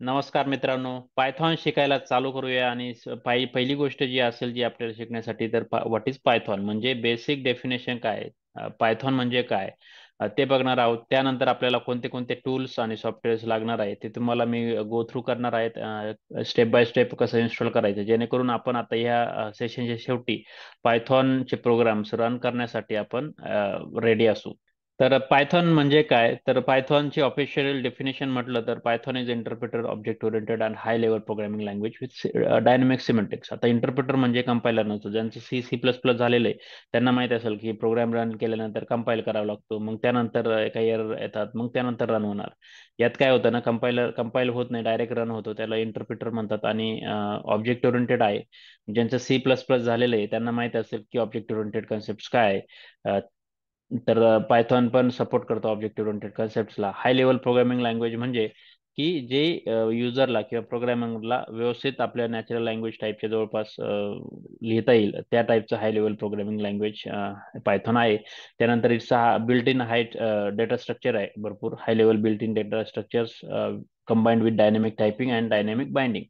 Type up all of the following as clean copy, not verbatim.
नमस्कार मित्रांनो, पायथॉन शिकायला चालू करूया आणि पहिली गोष्ट जी असेल जी आपल्याला शिकण्यासाठी तर व्हॉट इज पायथॉन म्हणजे बेसिक डेफिनेशन काय पायथॉन म्हणजे काय ते बघणार आहोत. त्यानंतर आपल्याला कोणते कोणते टूल्स आणि सॉफ्टवेअर्स लागणार आहेत ते तुम्हाला मी गो थ्रू करणार आहेत स्टेप बाय स्टेप कसं इन्स्टॉल करायचं जेणेकरून आपण आता ह्या सेशनच्या शेवटी पायथॉनचे प्रोग्राम्स रन करण्यासाठी आपण रेडी असू. तर पायथॉन म्हणजे काय तर पायथॉनची ऑफिशियल डेफिनेशन म्हटलं तर Python is interpreter object oriented and high level programming language with dynamic semantics. आता इंटरप्रिटर म्हणजे कंपायलर नसतो, ज्यांचं C++ झालेलं आहे त्यांना माहित असेल की प्रोग्राम रन केल्यानंतर कंपाईल करावा लागतो, मग त्यानंतर काही एरर येतात, मग त्यानंतर रन होणार. यात काय होतं ना, कंपाईल होत नाही, डायरेक्ट रन होतो, त्याला इंटरप्रिटर म्हणतात. आणि ऑब्जेक्ट ओरिएंटेड आहे ज्यांचं C++ झालेलं आहे त्यांना माहित असेल की ऑब्जेक्ट ओरिएंटेड कन्सेप्ट काय आहे. तर पायथॉन पण सपोर्ट करतो ऑब्जेक्ट ओरिएंटेड कन्सेप्ट्सला. हाय लेवल प्रोग्रामिंग लँग्वेज म्हणजे की जे युजरला किंवा प्रोग्रामरला व्यवस्थित आपल्या नॅचरल लँग्वेज टाईपच्या जवळपास लिहिता येईल त्या टाईपचं हाय लेवल प्रोग्रामिंग लँग्वेज पायथॉन आहे. त्यानंतर it's built in height data structure आहे, भरपूर high level built in data structures combined with dynamic typing and dynamic binding.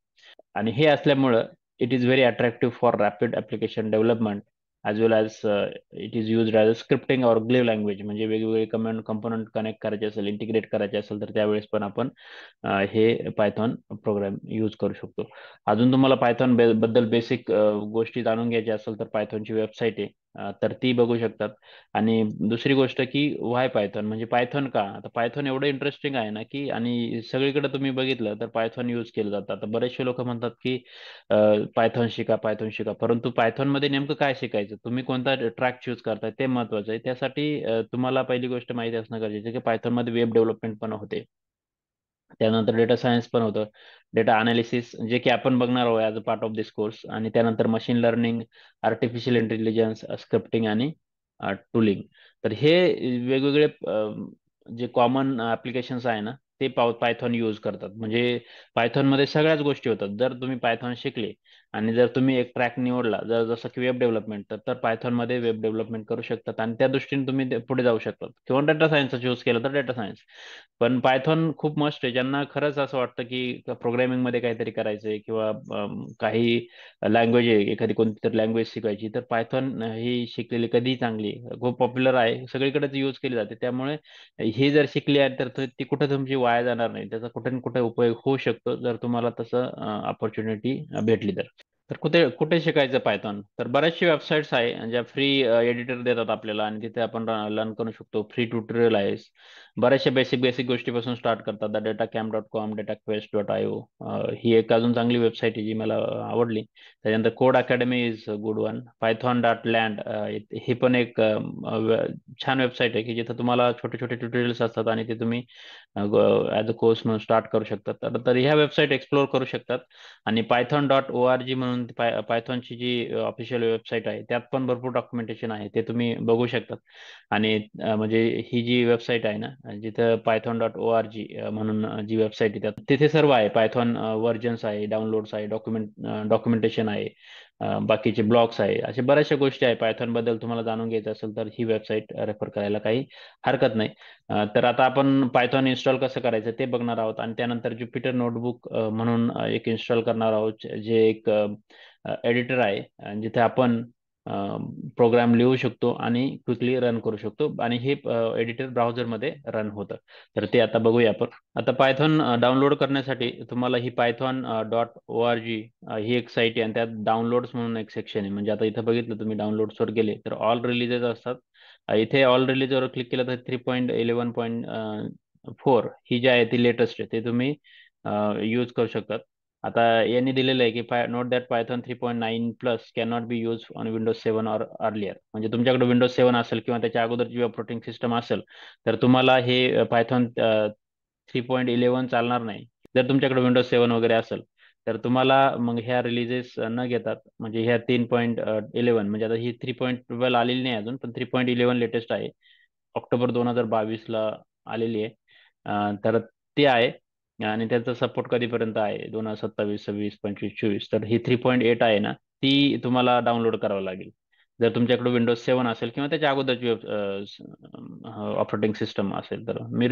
आणि हे असल्यामुळं it is very attractive for rapid application development as well as it is use as a scripting और ग्लिव language. म्हणजे वेगवेगळे comment component connect करायचे असेल, integrate करायचे असेल तर त्यावेळेस पण आपण हे पायथॉन प्रोग्राम यूज करू शकतो. अजून तुम्हाला पायथॉन बद्दल बेसिक गोष्टी जाणून घ्यायच्या असेल तर पायथॉनची वेबसाईट आहे, तर ती बघू शकतात. आणि दुसरी गोष्ट की व्हाय पायथॉन म्हणजे पायथॉन का. आता पायथॉन एवढं इंटरेस्टिंग आहे ना की आणि सगळीकडे तुम्ही बघितलं तर पायथॉन यूज केलं जातं. आता बरेचसे लोक म्हणतात की पायथॉन शिका, पायथॉन शिका, परंतु पायथॉन मध्ये नेमकं काय शिकायचं, तुम्ही कोणता ट्रॅक चूज करताय ते महत्वाचं आहे. त्यासाठी तुम्हाला पहिली गोष्ट माहिती असणं गरजेचं आहे की पायथॉन मध्ये वेब डेव्हलपमेंट पण होते, त्यानंतर डेटा सायन्स पण होतं, डेटा अनालिसिस जे की आपण बघणार आहोत as a part of this course, आणि त्यानंतर machine learning, artificial intelligence, scripting आणि टूलिंग. तर हे वेगवेगळे जे कॉमन ऍप्लिकेशन्स आहे ना ते पायथॉन यूज करतात. म्हणजे पायथॉन मध्ये सगळ्याच गोष्टी होतात. जर तुम्ही पायथॉन शिकले आणि जर तुम्ही एक ट्रॅक निवडला, जर जसं की वेब डेव्हलपमेंट, तर पायथॉन मध्ये वेब डेव्हलपमेंट करू शकतात आणि त्या दृष्टीने तुम्ही पुढे जाऊ शकतात. किंवा डेटा सायन्सचा चूज केलं तर डेटा सायन्स. पण पायथॉन खूप मस्त आहे ज्यांना खरंच असं वाटतं की प्रोग्रामिंग मध्ये काहीतरी करायचंय किंवा काही लँग्वेज आहे, एखादी कोणती तरी लँग्वेज शिकायची, तर पायथॉन ही शिकलेली कधीही चांगली खूप पॉप्युलर आहे, सगळीकडेच यूज केली जाते. त्यामुळे ही जर शिकली आहे तर ती कुठे तुमची वाया जाणार नाही, त्याचा कुठे ना कुठे उपयोग होऊ शकतो जर तुम्हाला तसं ऑपॉर्च्युनिटी भेटली तर. तर कुठे कुठे शिकायचं पायथॉन, तर बऱ्याचशा वेबसाईट्स आहे ज्या फ्री एडिटर देतात आपल्याला आणि तिथे आपण लर्न करू शकतो. फ्री ट्युटोरियल आहे, बऱ्याचशा बेसिक बेसिक गोष्टीपासून स्टार्ट करतात. datacamp.com, dataquest.io ही एक अजून चांगली वेबसाईट आहे जी मला आवडली. त्याच्यानंतर code academy is good one. python.land ही पण एक छान वेबसाईट आहे की जिथे तुम्हाला छोटे छोटे ट्युटोरियल्स असतात आणि ते तुम्ही ॲज अ कोर्स म्हणून स्टार्ट करू शकतात. तर ह्या वेबसाईट एक्सप्लोर करू शकतात. आणि python.org म्हणून पायथॉनची जी ऑफिशियल वेबसाईट आहे त्यात पण भरपूर डॉक्युमेंटेशन आहे, ते तुम्ही बघू शकतात. आणि म्हणजे ही जी वेबसाईट आहे ना जिथं python.org म्हणून जी वेबसाईट आहे त्यात तिथे सर्व आहे. पायथॉन व्हर्जन्स आहे, डाउनलोड्स आहे, डॉक्युमेंटेशन आहे, बाकीचे ब्लॉग्स आहे, अशा बऱ्याचशा गोष्टी आहे. पायथॉन बद्दल तुम्हाला जाणून घ्यायचं असेल तर ही वेबसाईट रेफर करायला काही हरकत नाही. तर आता आपण पायथॉन इन्स्टॉल कसं करायचं ते बघणार आहोत आणि त्यानंतर ज्युपिटर नोटबुक म्हणून एक इन्स्टॉल करणार आहोत, जे एक एडिटर आहे जिथे आपण प्रोग्राम लिहू शकतो आणि क्विकली रन करू शकतो आणि हे एडिटर ब्राउझरमध्ये रन होतं. तर ते आता बघूया आपण. आता पायथॉन डाउनलोड करण्यासाठी तुम्हाला ही python.org ही एक साईट आहे आणि त्यात डाउनलोड्स म्हणून एक सेक्शन आहे. म्हणजे आता इथं बघितलं तुम्ही डाउनलोड्सवर गेले तर ऑल रिलीजेस असतात. इथे ऑल रिलीजवर क्लिक केलं तर 3.11.4 ही जी आहे ती लेटेस्ट आहे, ते तुम्ही यूज करू शकतात. आता यांनी दिलेलं आहे की note that Python 3.9 plus can not be use on Windows 7 or earlier. म्हणजे तुमच्याकडे विंडोज 7 असेल किंवा त्याच्या अगोदरची ऑपरेटिंग सिस्टम असेल तर तुम्हाला हे पायथॉन 3.11 चालणार नाही. जर तुमच्याकडे विंडोज 7 वगैरे असेल तर तुम्हाला मग ह्या रिलीजेस न घेतात, म्हणजे ह्या 3.11 म्हणजे आता ही 3.12 आलेली नाही अजून, पण 3.11 लेटेस्ट आहे, ऑक्टोबर 2022 ला आलेली आहे. तर ते आहे. आणि त्याचा सपोर्ट कधीपर्यंत आहे, 2027, 26, 25, 24. तर ही 3.8 आहे ना ती तुम्हाला डाउनलोड करावं लागेल. जर तुमच्याकडे विंडोज 7 असेल किंवा त्याच्या अगोदरची ऑपरेटिंग सिस्टम असेल, तर मी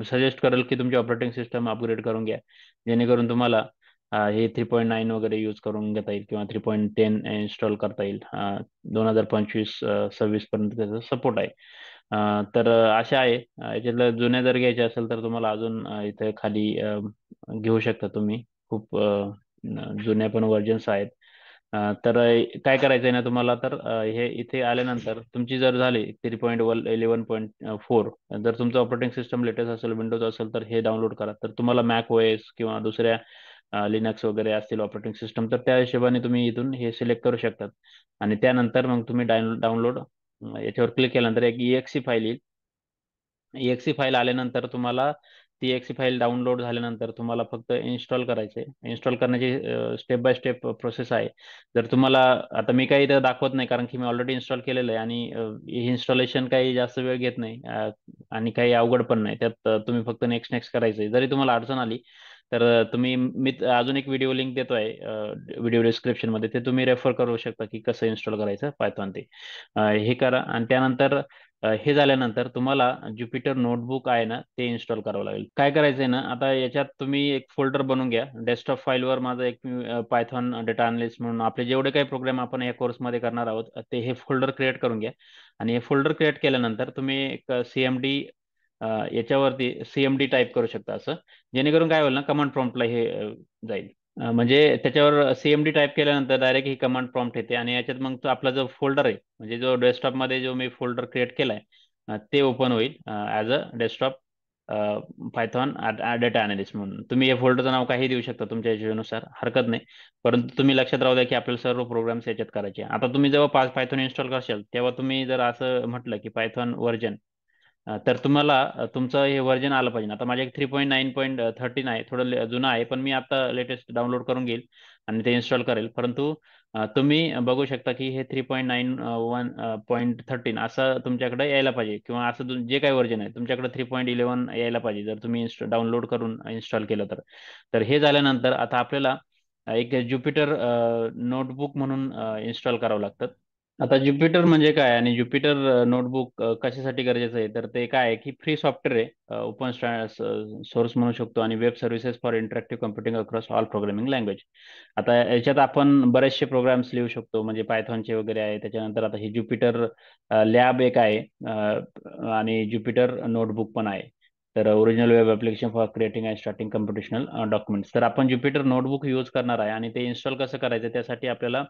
सजेस्ट करेल की तुमची ऑपरेटिंग सिस्टम अपग्रेड करून घ्या, जेणेकरून तुम्हाला हे 3.9 वगैरे यूज करून घेता येईल किंवा 3.10 इन्स्टॉल करता येईल. 2025-26 पर्यंत त्याचा सपोर्ट आहे. तर अशा आहे. याच्यातलं जुन्या जर घ्यायच्या असेल तर तुम्हाला अजून इथे खाली घेऊ शकता तुम्ही. खूप जुन्या पण व्हर्जन्स आहेत. तर काय करायचं आहे ना तुम्हाला, तर हे इथे आल्यानंतर तुमची जर झाली 3.11.4, जर तुमचं ऑपरेटिंग सिस्टम लेटेस्ट असेल, विंडोज असेल, तर हे डाउनलोड करा. तर तुम्हाला मॅक ओएस किंवा दुसऱ्या लिनक्स वगैरे असतील ऑपरेटिंग सिस्टम, तर त्या हिशोबाने तुम्ही इथून हे सिलेक्ट करू शकतात. आणि त्यानंतर मग तुम्ही डाउनलोड याच्यावर क्लिक केल्यानंतर एक EXE फाईल येईल. EXE फाईल आल्यानंतर तुम्हाला ती EXE फाईल डाउनलोड झाल्यानंतर तुम्हाला फक्त इन्स्टॉल करायचे. इन्स्टॉल करण्याची स्टेप बाय स्टेप प्रोसेस आहे. जर तुम्हाला, आता मी काही इथं दाखवत नाही कारण की मी ऑलरेडी इन्स्टॉल केलेलं आहे, आणि हे इन्स्टॉलेशन काही जास्त वेळ घेत नाही, आणि काही अवघड पण नाही त्यात. तुम्ही फक्त नेक्स्ट नेक्स्ट करायचं. जरी तुम्हाला अडचण आली तर मी अजून एक व्हिडिओ लिंक देतोय व्हिडिओ डिस्क्रिप्शन मध्ये, ते तुम्ही रेफर करू शकता की कसं इन्स्टॉल करायचं पायथॉन ते. हे करा, आणि त्यानंतर हे झाल्यानंतर तुम्हाला ज्युपिटर नोटबुक आहे ना, ते इन्स्टॉल करावं लागेल. काय करायचंय ना, आता याच्यात तुम्ही एक फोल्डर बनवून घ्या. डेस्कटॉप फाईलवर माझं एक पायथॉन डेटा अनालिस्ट म्हणून आपले जेवढे काही प्रोग्राम आपण या कोर्समध्ये करणार आहोत, ते हे फोल्डर क्रिएट करून घ्या. आणि हे फोल्डर क्रिएट केल्यानंतर तुम्ही एक CMD, याच्यावरती CMD टाईप करू शकता असं, जेणेकरून काय होईल ना, कमांड प्रॉम्प्टला हे जाईल. म्हणजे त्याच्यावर CMD टाईप केल्यानंतर डायरेक्ट ही कमांड प्रॉम्प्ट येते, आणि याच्यात मग तो आपला जो फोल्डर आहे, म्हणजे जो डेस्कटॉपमध्ये जो मी फोल्डर क्रिएट केलाय, ते ओपन होईल as a desktop Python data analyst म्हणून. तुम्ही या फोल्डरचं नाव काही देऊ शकता तुमच्या इच्छेनुसार, हरकत नाही. परंतु तुम्ही लक्षात राहू द्या की आपल्याला सर्व प्रोग्राम्स याच्यात करायचे. आता तुम्ही जेव्हा पायथॉन इन्स्टॉल करशाल, तेव्हा तुम्ही जर असं म्हटलं की पायथॉन व्हर्जन, तर तुम्हाला तुमचं हे व्हर्जन आलं पाहिजे. आता माझे 3.9.13 आहे, थोडं जुनं आहे, पण मी आता लेटेस्ट डाउनलोड करून घेईल आणि ते इन्स्टॉल करेल. परंतु तुम्ही बघू शकता की हे 3.91.13 असं तुमच्याकडे यायला पाहिजे, किंवा असं जे काही व्हर्जन आहे तुमच्याकडे 3.11 यायला पाहिजे, जर तुम्ही डाउनलोड करून इन्स्टॉल केलं तर. तर हे झाल्यानंतर आता आपल्याला एक ज्युपिटर नोटबुक म्हणून इन्स्टॉल करावं लागतं. आता ज्युपिटर म्हणजे काय, आणि ज्युपिटर नोटबुक कशासाठी गरजेचं आहे, तर ते काय आहे की फ्री सॉफ्टवेअर आहे, ओपन सोर्स म्हणू शकतो, आणि web services for interactive computing across all programming language. आता याच्यात आपण बरेचसे प्रोग्राम्स लिहू शकतो, म्हणजे पायथॉनचे वगैरे आहे. त्याच्यानंतर आता ही ज्युपिटर लॅब एक आहे, आणि ज्युपिटर नोटबुक पण आहे. तर original web application for creating and starting computational documents. तर आपण ज्युपिटर नोटबुक यूज करणार आहे, आणि ते इन्स्टॉल कसं करायचं त्यासाठी आपल्याला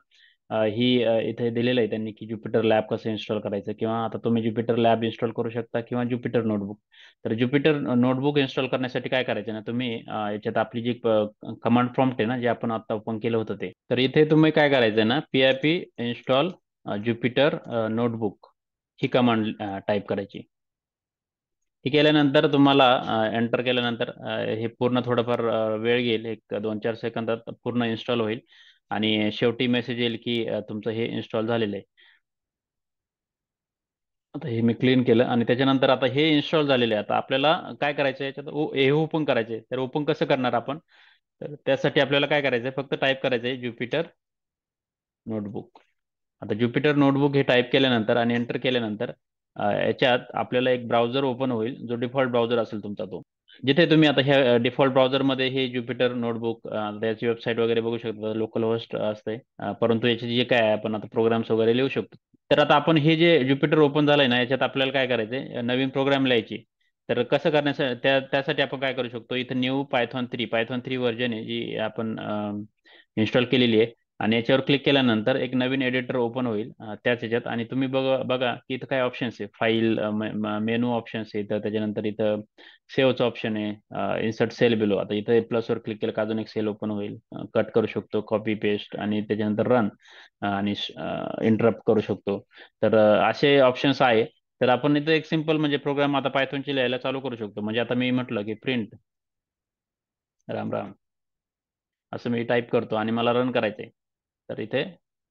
इथे दिलेलं आहे त्यांनी की ज्युपिटर लॅब कसं इन्स्टॉल करायचं, किंवा आता तुम्ही ज्युपिटर लॅब इन्स्टॉल करू शकता किंवा ज्युपिटर नोटबुक. तर ज्युपिटर नोटबुक इन्स्टॉल करण्यासाठी काय करायचं ना, तुम्ही याच्यात आपली जी कमांड प्रॉम्प्ट आहे ना, जे आपण आता ओपन केलं होतं ते, तर इथे तुम्ही काय करायचं ना, PIP इन्स्टॉल ज्युपिटर नोटबुक ही कमांड टाईप करायची. हे केल्यानंतर तुम्हाला एंटर केल्यानंतर हे पूर्ण थोडंफार वेळ घेईल, एक 2-4 सेकंदात पूर्ण इन्स्टॉल होईल, आणि शेवटी मेसेज येईल की तुमचं हे इन्स्टॉल झालेलं आहे. आता हे मी क्लीन केलं, आणि त्याच्यानंतर आता हे इन्स्टॉल झालेलं आहे. आता आपल्याला काय करायचं आहे, याच्यात हे ओपन करायचे. तर ओपन कसं करणार आपण, तर त्यासाठी आपल्याला काय करायचं आहे, फक्त टाईप करायचं आहे ज्युपिटर नोटबुक. आता ज्युपिटर नोटबुक हे टाईप केल्यानंतर आणि एंटर केल्यानंतर याच्यात आपल्याला एक ब्राउझर ओपन होईल, जो डिफॉल्ट ब्राउझर असेल तुमचा तो. जिथे तुम्ही आता ह्या डिफॉल्ट ब्राउझरमध्ये हे ज्युपिटर नोटबुक त्याची वेबसाईट वगैरे बघू शकता, लोकल होस्ट असते, परंतु याचे जे काय आहे आपण आता प्रोग्राम्स वगैरे लिहू शकतो. तर आता आपण हे जे ज्युपिटर ओपन झालंय ना, याच्यात आपल्याला काय करायचंय, नवीन प्रोग्राम लिहायची. तर कसं करण्यासाठी, त्यासाठी आपण काय करू शकतो, इथं न्यू पायथॉन 3 व्हर्जन आहे जी आपण इन्स्टॉल केलेली आहे. आणि याच्यावर क्लिक केल्यानंतर एक नवीन एडिटर ओपन होईल त्याच ह्याच्यात, आणि तुम्ही बघा की इथं काय ऑप्शन्स आहे, फाईल मेनू ऑप्शन्स आहे, तर त्याच्यानंतर इथं सेव्हचं ऑप्शन आहे, इन्सर्ट सेल बिलो. आता इथं प्लसवर क्लिक केलं का अजून एक सेल ओपन होईल, कट करू शकतो, कॉपी पेस्ट, आणि त्याच्यानंतर रन, आणि इंटरप्ट करू शकतो. तर असे ऑप्शन्स आहे. तर आपण इथं एक सिंपल म्हणजे प्रोग्राम आता पायथॉनची लिहायला चालू करू शकतो. म्हणजे आता मी म्हटलं की प्रिंट राम राम असं मी टाईप करतो, आणि मला रन करायचंय. तर इथे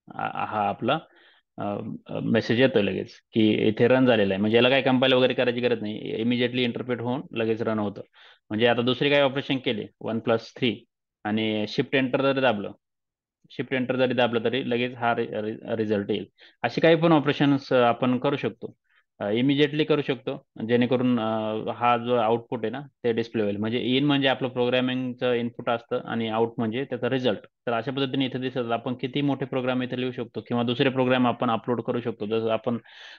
हा आपला मेसेज येतोय लगेच की इथे रन झालेला आहे. म्हणजे याला काही कंपाईल वगैरे करायची गरज नाही, इमिजिएटली इंटरप्रेट होऊन लगेच रन होतं. म्हणजे आता दुसरी काही ऑपरेशन केले 1+3 आणि शिफ्ट एंटर जर दाबलं, शिफ्ट एंटर जरी दाबलं तरी लगेच हा रिझल्ट येईल. असे काही पण ऑपरेशन्स आपण करू शकतो, इमिजिएटली करू शकतो, जेणेकरून हा जो आउटपुट आहे ना ते डिस्प्ले होईल. म्हणजे इन म्हणजे आपलं प्रोग्रामिंगचं इनपुट असतं आणि आउट म्हणजे त्याचा रिझल्ट. तर अशा पद्धतीने इथे दिसत आपण किती मोठे प्रोग्राम इथे लिहू शकतो किंवा दुसरे प्रोग्राम आपण अपलोड करू शकतो. जसं आपण,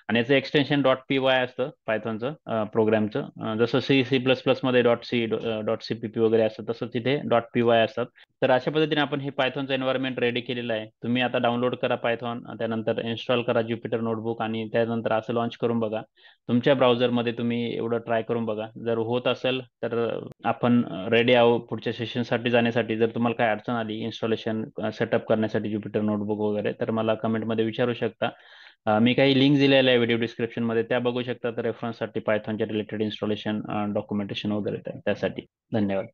आणि याचं एक्सटेन्शन .py असतं पायथॉनचं प्रोग्रामचं, जसं C++ मध्ये .cpp वगैरे असतं तसं तिथे .py असतात. तर अशा पद्धतीने आपण हे पायथॉनचं एन्व्हायरमेंट रेडी केलेलं आहे. तुम्ही आता डाउनलोड करा पायथॉन, त्यानंतर इन्स्टॉल करा ज्युपिटर नोटबुक आणि त्यानंतर असं लॉन्च करून बघा. तुमच्या ब्राउझरमध्ये तुम्ही एवढं ट्राय करून बघा. जर होत असेल तर आपण रेडी आहोत पुढच्या सेशनसाठी जाण्यासाठी. जर तुम्हाला काय अडचण आली इन्स्टॉलेशन सेटअप करण्यासाठी ज्युपिटर नोटबुक वगैरे, तर मला कमेंटमध्ये विचारू शकता. मी काही लिंक दिलेल्या आहे व्हिडिओ डिस्क्रिप्शनमध्ये, त्या बघू शकता तर रेफरन्ससाठी पायथॉनच्या रिलेटेड इन्स्टॉलेशन डॉक्युमेंटेशन वगैरे त्यासाठी. धन्यवाद.